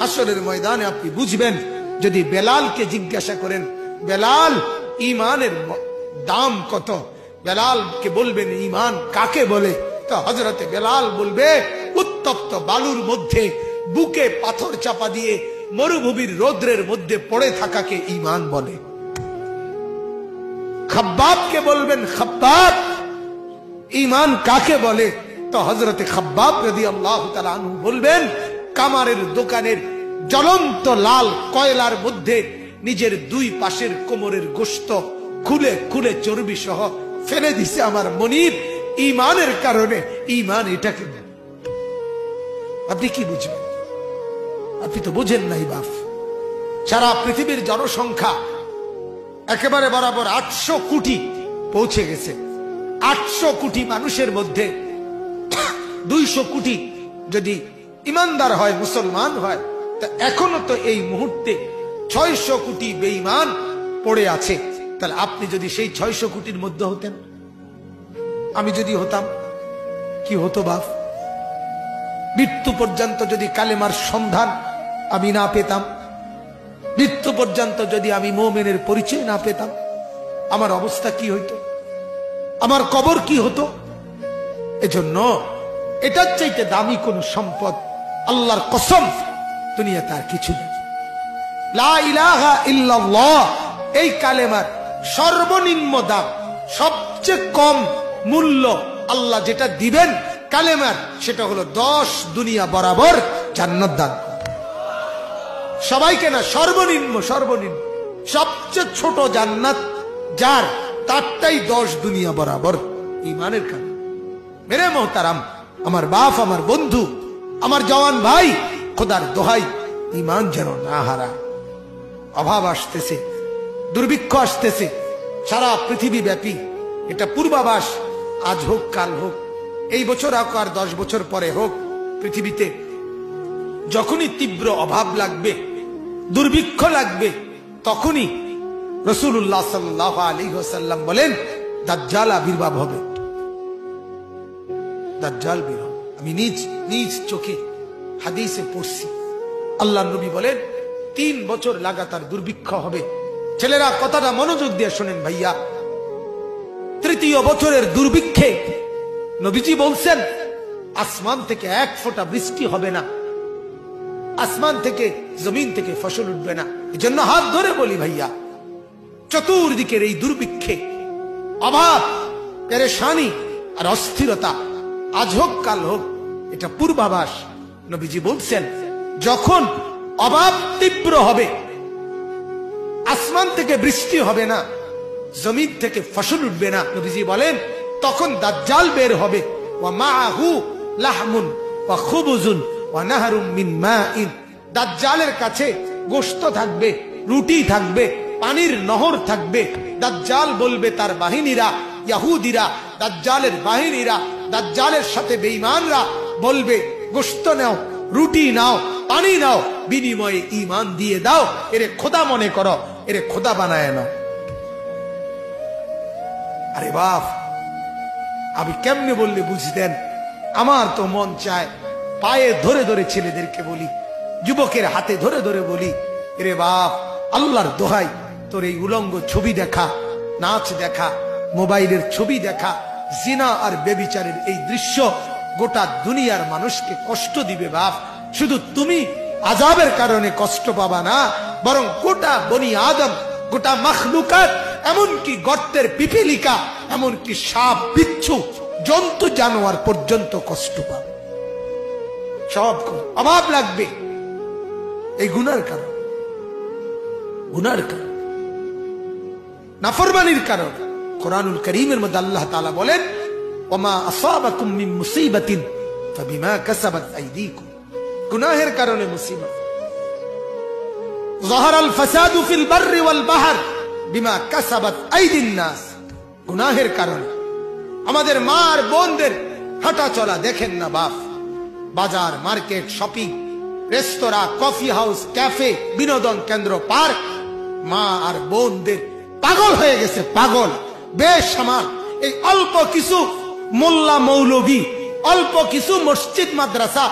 হাসরের ময়দানে আপনি বুঝবেন। যদি বেলালকে জিজ্ঞাসা করেন, বেলাল ঈমানের দাম কত, বেলালকে বলবেন ঈমান কাকে বলে, তো হযরতে বেলাল বলবে উত্তপ্ত বালুর মধ্যে বুকে পাথর চাপা দিয়ে মরুভূমির রৌদ্রের মধ্যে পড়ে থাকাকে ঈমান বলে। খাব্বাবকে বলবেন, খাব্বাব ঈমান কাকে বলে, তো হযরতে খাব্বাব রাদিয়াল্লাহু তাআলা আনহু বলবেন কামারের দোকানের জ্বলন্ত লাল কয়লার মধ্যে নিজের দুই পাশের কোমরের গোশত খুলে খুলে চর্বি সহ ফেলে দিছে আমার মনিব ঈমানের কারণে। ঈমান এটাকে আপনি কি বুঝবেন? আপনি তো বুঝেন নাই বাপ। সারা পৃথিবীর জনসংখ্যা একেবারে বরাবর 800 কোটি পৌঁছে গেছে। 800 কোটি মানুষের মধ্যে 200 কোটি যদি ইমানদার হয়, মুসলমান হয়, তা এখনো তো এই মুহূর্তে 600 কোটি বেঈমান পড়ে আছে। তাহলে আপনি যদি সেই 600 কোটির মধ্যে হতেন, আমি যদি হতাম, কি হতো বাপ? মৃত্যু পর্যন্ত যদি কালেমার সন্ধান আমি না পেতাম, মৃত্যু পর্যন্ত যদি আমি মুমিনের পরিচয় না পেতাম, আমার অবস্থা কি হইতো? আমার কবর কি হতো? এজন্য এটার চাইতে দামি কোন সম্পদ আল্লাহর কসম দুনিয়াতে আর কিছু নেই। লা ইলাহা ইল্লাল্লাহ এই কালেমার সর্বনিম্ন দাম, সবচেয়ে কম মূল্য আল্লাহ যেটা দিবেন কালেমার, সেটা হলো 10 দুনিয়া বরাবর জান্নাত দান। সবাইকে না, সর্বনিম্ন সর্বনিম্ন সবচেয়ে ছোট জান্নাত যার, তারটাই 10 দুনিয়া বরাবর ঈমানের কারণে। মেরে মোহতারাম, আমার বাপ, আমার বন্ধু, আমার জওয়ান ভাই, খোদার দোহাই ঈমান যেন না হারায়। অভাব আসতেছে, দুর্ভিক্ষ আসতেছে সারা পৃথিবী ব্যাপী। এটা পূর্বাভাস, আজ হোক কাল হোক, এই বছর হোক আর 10 বছর পরে হোক, পৃথিবীতে যখনই তীব্র অভাব লাগবে, দুর্ভিক্ষ লাগবে, তখনই রাসূলুল্লাহ সাল্লাল্লাহু আলাইহি ওয়াসাল্লাম বলেন দাজ্জাল আবির্ভাব হবে। দাজ্জাল বের হবে। আমি নিজ চোখে হাদিসে পড়ছি, আল্লাহর নবী বলেন 3 বছর লাগাতার দুর্ভিক্ষ হবে। ছেলেরা কথাটা মনোযোগ দিয়ে শোনেন ভাইয়া। 3য় বছরের দুর্ভিক্ষে নবীজি বলছেন আসমান থেকে 1 ফোঁটা বৃষ্টি হবে না, আসমান থেকে জমিন থেকে ফসল উঠবে না। এজন্য হাত ধরে বলি ভাইয়া, চতুর্দিকের এই দুর্ভিক্ষে, অভাব, পেরেশানি আর অস্থিরতা, আজ হোক কাল হোক, এটা পূর্বাভাস। নবীজি বলছেন যখন অভাব তীব্র হবে, আসমান থেকে বৃষ্টি হবে না, জমিন থেকে ফসল উঠবে না, নবীজি বলেন তখন দাজ্জাল বের হবে। ওয়া মাআহু লাহমুন ওয়া খুবুজুন ওয়া নাহরুম মিন মাইন। দাজ্জালের কাছে গোশত থাকবে, রুটি থাকবে, পানির নহর থাকবে। দাজ্জাল বলবে তার বাহিনীরা, ইহুদিরা, দাজ্জালের বাহিনীরা, দাজ্জালের সাথে বেঈমানরা বলবে গোশত নাও, রুটি নাও, পানি নাও, বিনিময়ে ঈমান দিয়ে দাও, এরে খোদা মনে করো, এরে খোদা বানায় নাও। আরে বাপ, আমি কেমনে বললে বুঝতেন? আমার তো মন চায় পায়ে ধরে ধরে ছেলেদেরকে বলি, যুবকের হাতে ধরে ধরে বলি, এরে বাপ, আল্লাহর দোহাই তোর এই উলঙ্গ ছবি দেখা, নাচ দেখা, মোবাইলের ছবি দেখা, জিনা আর বেবিচারের এই দৃশ্য গোটা দুনিয়ার মানুষকে কষ্ট দিবে বাপ। শুধু তুমি আযাবের কারণে কষ্ট পাবা না, বরং গোটা বনি আদম, গোটা মাখলুকাত, এমনকি গর্তের পিপিলিকা, এমনকি সাপ, বিচ্ছু, জন্তু জানোয়ার পর্যন্ত কষ্ট পাবে। সব অভাব লাগবে এই গুনার কারণ, গুনার কারণ, নাফরমানির কারণ। কোরআনুল কারীমের মধ্যে আল্লাহ তাআলা বলেন ওমা আসাবাকুম মিন মুসিবাতিন ফাবিমা কাসাবাত আইদিকুম। গুনাহের কারণে মুসিবত। যাহারাল ফাসাদু ফিল বাররি ওয়াল বাহর বিমা কাসাবাত আইদিন নাস। গুনাহের কারণে আমাদের মা আর বোনদের হাঁটা চলা দেখেন না বাপ, বাজার, মার্কেট, শপিং, রেস্তোরাঁ, কফি হাউস, ক্যাফে, বিনোদন কেন্দ্র, পার্ক, মা আর বোনদের পাগল হয়ে গেছে, পাগল, বেসামাল। এই অল্প কিছু মোল্লা মৌলভী, অল্প কিছু মসজিদ মাদ্রাসা,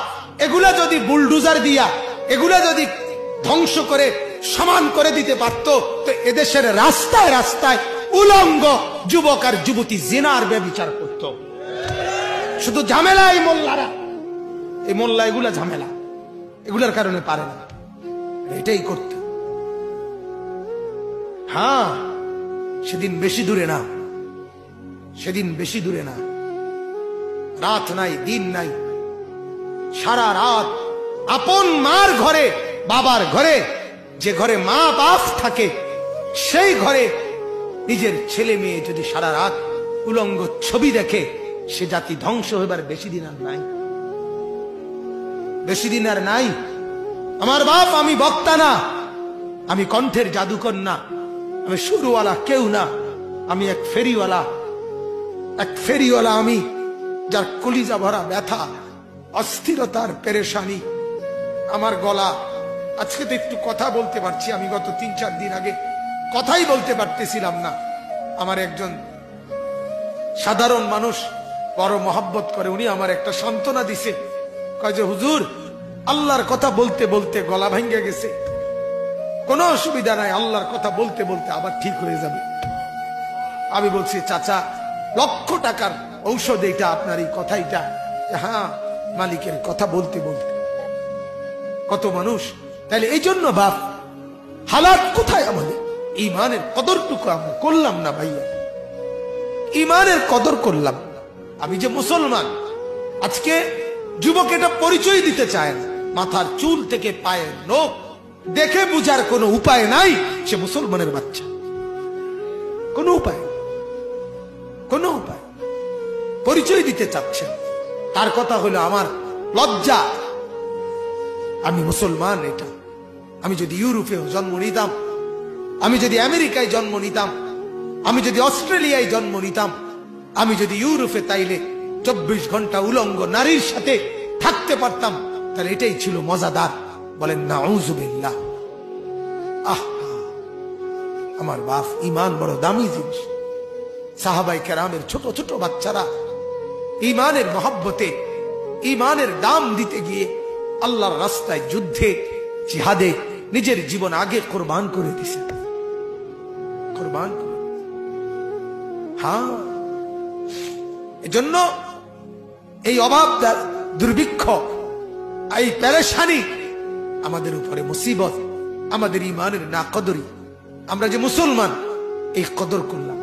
এগুলা যদি বুলডোজার দিয়া এগুলা যদি ধ্বংস করে সমান করে দিতে পারত, তো এদেশের রাস্তায় রাস্তায় উলঙ্গ যুবক আর যুবতী জিনার ব্যভিচার করত। শুধু ঝামেলা এই মোল্লারা, এই মোল্লা এগুলা ঝামেলা, এগুলার কারণে পারে না, এটাই করত। হ্যাঁ, সেদিন বেশি দূরে না, সেদিন বেশি দূরে না, রাত নাই দিন নাই, সারা রাত আপন মার ঘরে, বাবার ঘরে, যে ঘরে মা বাপ থাকে, সেই ঘরে নিজের ছেলে মেয়ে যদি সারা রাত উলঙ্গ ছবি দেখে, সে জাতি ধ্বংস হইবার বেশি দিন আর নাই, বেশি দিন আর নাই। আমার বাপ, আমি বক্তা না, আমি কণ্ঠের জাদুকর না, আমি সুরওয়ালা কেউ না, আমি এক ফেরিওয়ালা, এক ফেরিওয়ালা আমি, যার কলিজা ভরা ব্যথা, অস্থিরতার পেরেশানি। আমার গলা আজকে তো একটু কথা বলতে পারছি, আমি গত 3-4 দিন আগে কথাই বলতে পারতেছিলাম না। আমার একজন সাধারণ মানুষ বড় মহব্বত করে, উনি আমার একটা সান্ত্বনা দিছে, কয় যে হুজুর, আল্লাহর কথা বলতে বলতে গলা ভেঙে গেছে, কোনো অসুবিধা নাই, আল্লাহর কথা বলতে বলতে আবার ঠিক হয়ে যাবে। আমি বলছি, চাচা, লক্ষ টাকার ঔষধ এইটা, আপনার এই কথাইটা। হ্যাঁ, মালিকের কথা বলতে বলতে। কত মানুষ, তাইলে এই জন্য বাপ, হালাত কোথায় আমাদের? ইমানের কদরটুকু আমরা করলাম না ভাইয়া, ইমানের কদর করলাম। আমি যে মুসলমান, আজকে যুবক এটা পরিচয় দিতে চায় না, মাথার চুল থেকে পায়ের নখ দেখে বুঝার কোনো উপায় নাই, সে মুসলমানের বাচ্চা। কোনো উপায়, কোনো উপায় পরিচয় দিতে চাচ্ছেন। তার কথা হলো আমার লজ্জা, আমি মুসলমান। এটা আমি যদি ইউরোপেও জন্ম নিতাম, আমি যদি আমেরিকায় জন্ম নিতাম, আমি যদি অস্ট্রেলিয়ায় জন্ম নিতাম, আমি যদি ইউরোপে তাইলে 24 ঘন্টা উলঙ্গ নারীর সাথে থাকতে পারতাম, তাহলে এটাই ছিল মজাদার। বলেন নাউজুবিল্লাহ। আহ, আমার বাপ, ইমান বড় দামি জিনিস। সাহাবায়ে কেরামের ছোট ছোট বাচ্চারা ইমানের মহব্বতে, ইমানের দাম দিতে গিয়ে আল্লাহর রাস্তায় যুদ্ধে, জিহাদে নিজের জীবন আগে কোরবান করে দিছে, কোরবান। হ্যাঁ, এজন্য এই অভাব, দুর্ভিক্ষ, এই পেরেশানি আমাদের উপরে মুসিবত, আমাদের ইমানের না কদরি। আমরা যে মুসলমান, এই কদর করলাম।